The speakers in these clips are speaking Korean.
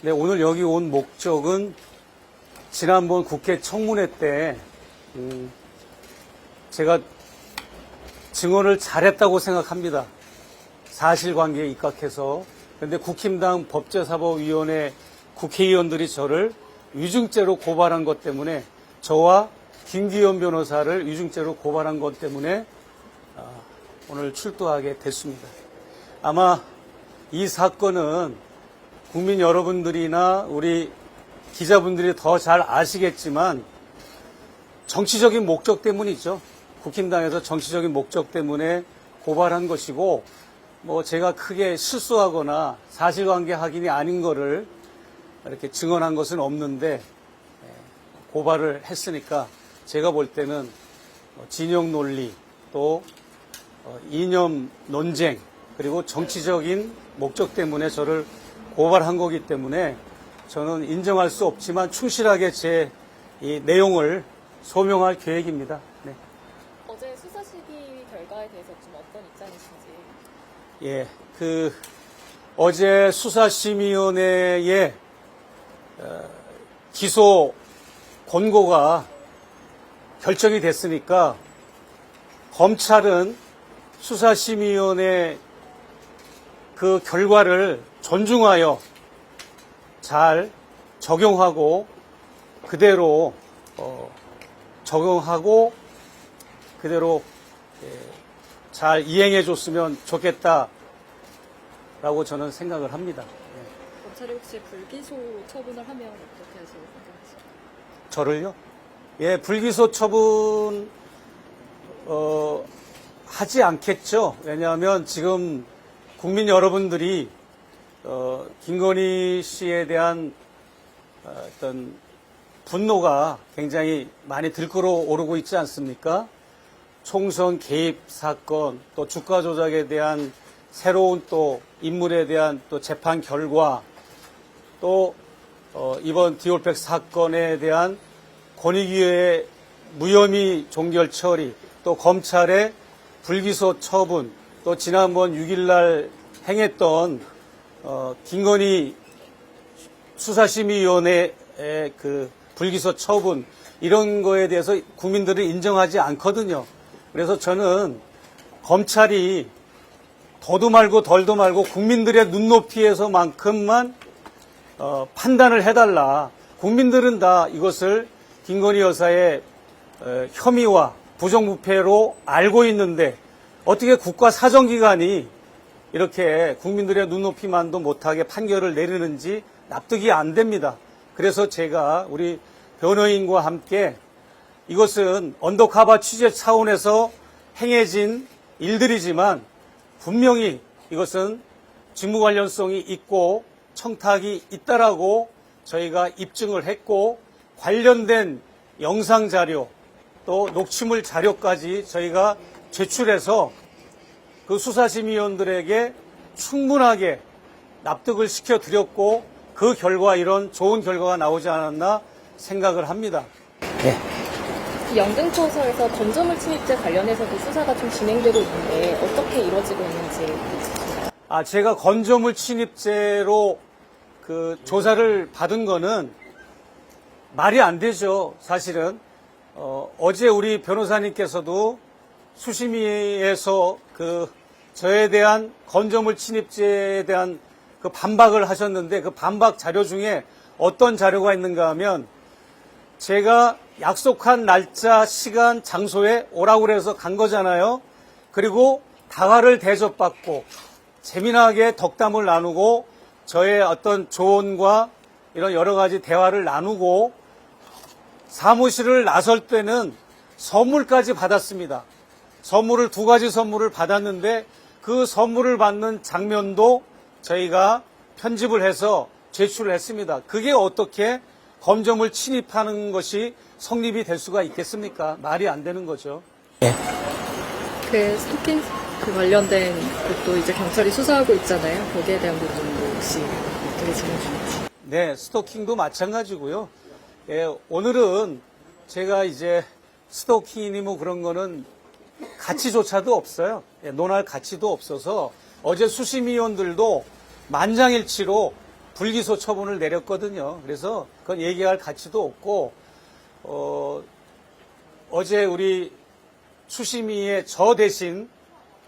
네, 오늘 여기 온 목적은 지난번 국회 청문회 때 제가 증언을 잘했다고 생각합니다. 사실관계에 입각해서. 그런데 국힘당 법제사법위원회 국회의원들이 저를 위증죄로 고발한 것 때문에, 저와 김기현 변호사를 위증죄로 고발한 것 때문에 오늘 출두하게 됐습니다. 아마 이 사건은 국민 여러분들이나 우리 기자분들이 더 잘 아시겠지만 정치적인 목적 때문이죠. 국힘당에서 정치적인 목적 때문에 고발한 것이고, 제가 크게 실수하거나 사실관계 확인이 아닌 거를 이렇게 증언한 것은 없는데, 고발을 했으니까 제가 볼 때는 진영 논리, 또 이념 논쟁, 그리고 정치적인 목적 때문에 저를 고발한 거기 때문에 저는 인정할 수 없지만 충실하게 제 이 내용을 소명할 계획입니다. 네. 어제 수사시기 결과에 대해서 좀 어떤 입장이신지? 예, 어제 수사심의위원회의 기소 권고가 결정이 됐으니까 검찰은 수사심의위원회 그 결과를 존중하여 잘 적용하고 그대로 잘 이행해 줬으면 좋겠다라고 저는 생각을 합니다. 검찰이 혹시 불기소 처분을 하면 어떻게 하실 생각이십니까? 저를요? 예, 불기소 처분 하지 않겠죠. 왜냐하면 지금 국민 여러분들이 김건희 씨에 대한 어떤 분노가 굉장히 많이 들끓어 오르고 있지 않습니까? 총선 개입 사건, 또 주가 조작에 대한 새로운 또 인물에 대한 또 재판 결과, 또 이번 디올백 사건에 대한 권익위의 무혐의 종결 처리, 또 검찰의 불기소 처분, 또 지난번 6일날 행했던 김건희 수사심의위원회의 그 불기소 처분, 이런 거에 대해서 국민들은 인정하지 않거든요. 그래서 저는 검찰이 더도 말고 덜도 말고 국민들의 눈높이에서만큼만 판단을 해달라. 국민들은 다 이것을 김건희 여사의 혐의와 부정부패로 알고 있는데 어떻게 국가사정기관이 이렇게 국민들의 눈높이만도 못하게 판결을 내리는지 납득이 안 됩니다. 그래서 제가 우리 변호인과 함께 이것은 언더커버 취재 차원에서 행해진 일들이지만 분명히 이것은 직무 관련성이 있고 청탁이 있다라고 저희가 입증을 했고, 관련된 영상 자료 또 녹취물 자료까지 저희가 제출해서 그 수사심의위원들에게 충분하게 납득을 시켜드렸고, 그 결과 이런 좋은 결과가 나오지 않았나 생각을 합니다. 네. 영등포소에서 건조물 침입죄 관련해서도 수사가 좀 진행되고 있는데 어떻게 이루어지고 있는지 있으신가요? 제가 건조물 침입죄로 그 조사를 받은 거는 말이 안 되죠, 사실은. 어제 우리 변호사님께서도 수심위에서 저에 대한 건조물 침입죄에 대한 그 반박을 하셨는데, 그 반박 자료 중에 어떤 자료가 있는가 하면, 제가 약속한 날짜, 시간, 장소에 오라고 그래서 간 거잖아요. 그리고 다화를 대접받고 재미나게 덕담을 나누고 저의 어떤 조언과 이런 여러 가지 대화를 나누고 사무실을 나설 때는 선물까지 받았습니다. 선물을 2가지 선물을 받았는데 그 선물을 받는 장면도 저희가 편집을 해서 제출을 했습니다. 그게 어떻게 건조물 침입하는 것이 성립이 될 수가 있겠습니까? 말이 안 되는 거죠. 네. 그 스토킹 관련된 것도 이제 경찰이 수사하고 있잖아요. 거기에 대한 부분도 혹시 어떻게 진행 중인지. 네, 스토킹도 마찬가지고요. 예, 오늘은 제가 이제 스토킹이니 뭐 그런 거는 가치조차도 없어요. 예, 논할 가치도 없어서 어제 수심위원들도 만장일치로 불기소 처분을 내렸거든요. 그래서 그건 얘기할 가치도 없고 어제 우리 수심위의 저 대신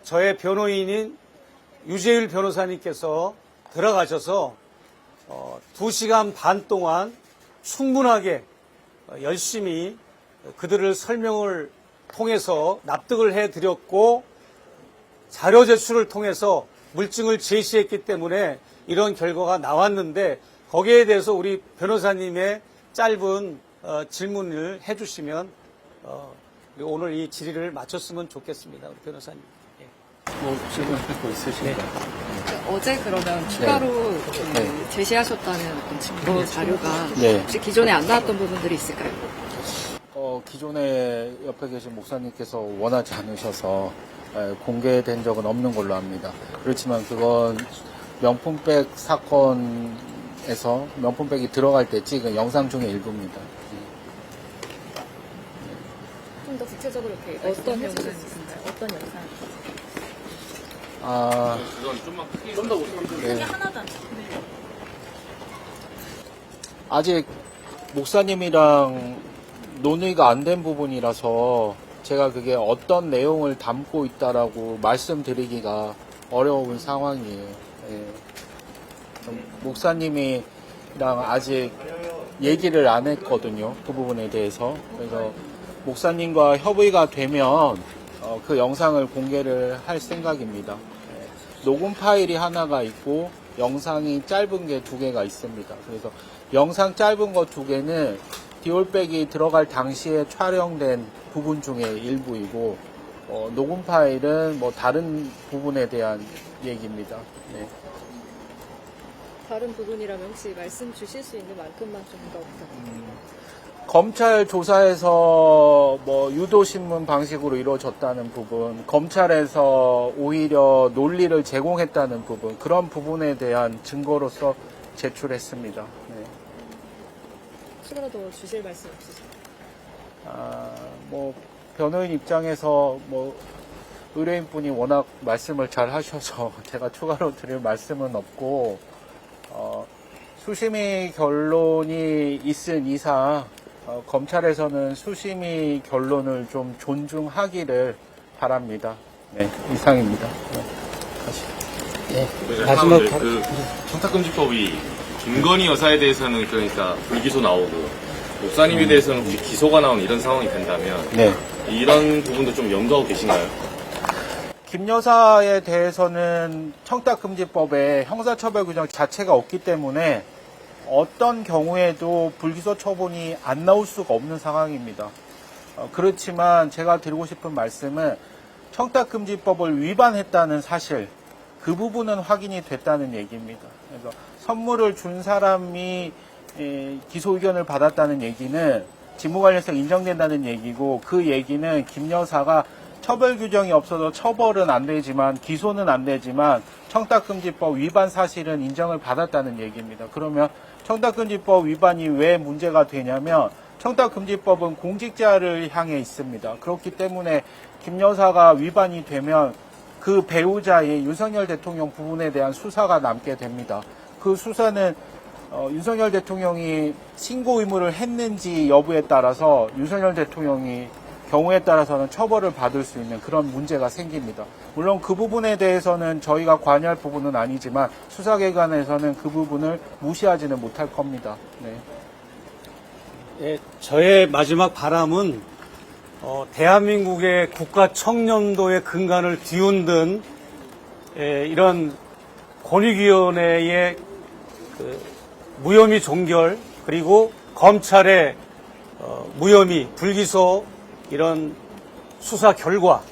저의 변호인인 유재율 변호사님께서 들어가셔서 2시간 반 동안 충분하게 열심히 그들을 설명을 통해서 납득을 해드렸고 자료 제출을 통해서 물증을 제시했기 때문에 이런 결과가 나왔는데 거기에 대해서 우리 변호사님의 짧은 질문을 해주시면 오늘 이 질의를 마쳤으면 좋겠습니다. 우리 변호사님. 뭐 질문하고 있으신가요? 어제 그러면 추가로 네. 제시하셨다는 어떤 증거 자료가 네. 혹시 기존에 안 나왔던 부분들이 있을까요? 기존에 옆에 계신 목사님께서 원하지 않으셔서 공개된 적은 없는 걸로 압니다. 그렇지만 그건 명품백 사건에서 명품백이 들어갈 때 찍은 영상 중의 일부입니다. 좀 더 구체적으로 이렇게 어떤 영상이 있을까요? 어떤 영상이 그건 좀만 크게 좀더 네. 아직 목사님이랑 논의가 안 된 부분이라서 제가 그게 어떤 내용을 담고 있다라고 말씀드리기가 어려운 상황이에요. 예. 목사님이랑 아직 얘기를 안 했거든요. 그 부분에 대해서. 그래서 목사님과 협의가 되면 그 영상을 공개를 할 생각입니다. 예. 녹음 파일이 하나가 있고 영상이 짧은 게 2개가 있습니다. 그래서 영상 짧은 거 2개는 디올백이 들어갈 당시에 촬영된 부분 중에 일부이고 녹음 파일은 뭐 다른 부분에 대한 얘기입니다. 네. 다른 부분이라면 혹시 말씀 주실 수 있는 만큼만 좀 더 부탁드립니다. 검찰 조사에서 뭐 유도신문 방식으로 이루어졌다는 부분, 검찰에서 오히려 논리를 제공했다는 부분, 그런 부분에 대한 증거로서 제출했습니다. 네. 추가로 더 주실 말씀 없으실까요? 뭐 변호인 입장에서 뭐 의뢰인분이 워낙 말씀을 잘 하셔서 제가 추가로 드릴 말씀은 없고 수심위 결론이 있은 이상 검찰에서는 수심위 결론을 좀 존중하기를 바랍니다. 네, 이상입니다. 네, 다시. 마지막 그 청탁금지법이 김건희 여사에 대해서는 그러니까 불기소 나오고 목사님에 대해서는 혹시 기소가 나온 이런 상황이 된다면 네. 이런 부분도 좀 염두하고 계신가요? 김 여사에 대해서는 청탁금지법에 형사처벌 규정 자체가 없기 때문에 어떤 경우에도 불기소 처분이 안 나올 수가 없는 상황입니다. 그렇지만 제가 드리고 싶은 말씀은 청탁금지법을 위반했다는 사실, 그 부분은 확인이 됐다는 얘기입니다. 그래서 선물을 준 사람이 기소 의견을 받았다는 얘기는 직무관련성 인정된다는 얘기고, 그 얘기는 김 여사가 처벌 규정이 없어서 처벌은 안 되지만 기소는 안 되지만 청탁금지법 위반 사실은 인정을 받았다는 얘기입니다. 그러면 청탁금지법 위반이 왜 문제가 되냐면 청탁금지법은 공직자를 향해 있습니다. 그렇기 때문에 김 여사가 위반이 되면 그 배우자의 윤석열 대통령 부분에 대한 수사가 남게 됩니다. 그 수사는 윤석열 대통령이 신고 의무를 했는지 여부에 따라서 윤석열 대통령이 경우에 따라서는 처벌을 받을 수 있는 그런 문제가 생깁니다. 물론 그 부분에 대해서는 저희가 관여할 부분은 아니지만 수사기관에서는 그 부분을 무시하지는 못할 겁니다. 네. 예, 저의 마지막 바람은 대한민국의 국가 청렴도의 근간을 뒤흔든 이런 권익위원회의 무혐의 종결, 그리고 검찰의 무혐의 불기소 이런 수사 결과,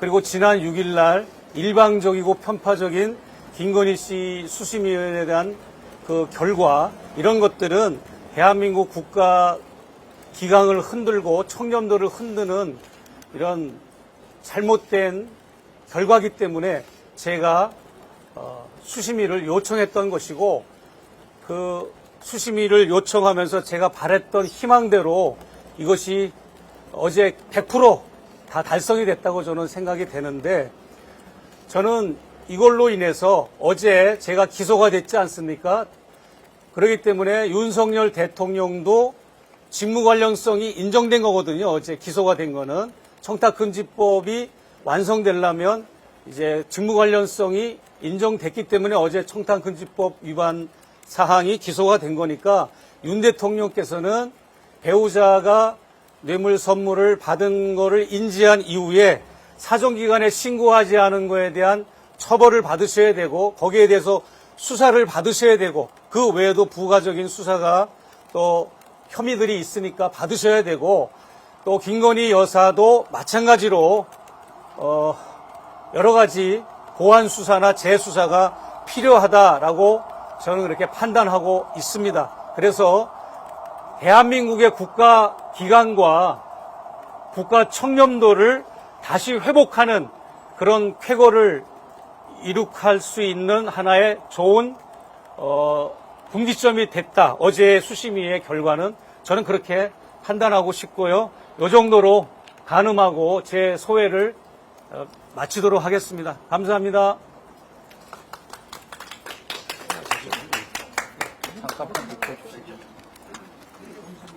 그리고 지난 6일 날 일방적이고 편파적인 김건희 씨 수심위원회에 대한 그 결과, 이런 것들은 대한민국 국가 기강을 흔들고 청렴도를 흔드는 이런 잘못된 결과이기 때문에 제가 수심위를 요청했던 것이고, 그 수심위를 요청하면서 제가 바랬던 희망대로 이것이 어제 100% 다 달성이 됐다고 저는 생각이 되는데, 저는 이걸로 인해서 어제 제가 기소가 됐지 않습니까? 그렇기 때문에 윤석열 대통령도 직무 관련성이 인정된 거거든요. 어제 기소가 된 거는 청탁금지법이 완성되려면 이제 직무 관련성이 인정됐기 때문에 어제 청탁금지법 위반 사항이 기소가 된 거니까 윤 대통령께서는 배우자가 뇌물 선물을 받은 거를 인지한 이후에 사정기관에 신고하지 않은 거에 대한 처벌을 받으셔야 되고 거기에 대해서 수사를 받으셔야 되고 그 외에도 부가적인 수사가 또 혐의들이 있으니까 받으셔야 되고 또 김건희 여사도 마찬가지로 여러 가지 보완 수사나 재수사가 필요하다라고 저는 그렇게 판단하고 있습니다. 그래서 대한민국의 국가기관과 국가 청렴도를 다시 회복하는 그런 쾌거를 이룩할 수 있는 하나의 좋은 분기점이 됐다. 어제의 수심위의 결과는 저는 그렇게 판단하고 싶고요. 이 정도로 가늠하고 제 소회를 마치도록 하겠습니다. 감사합니다. 잠깐만 묵혀주시죠.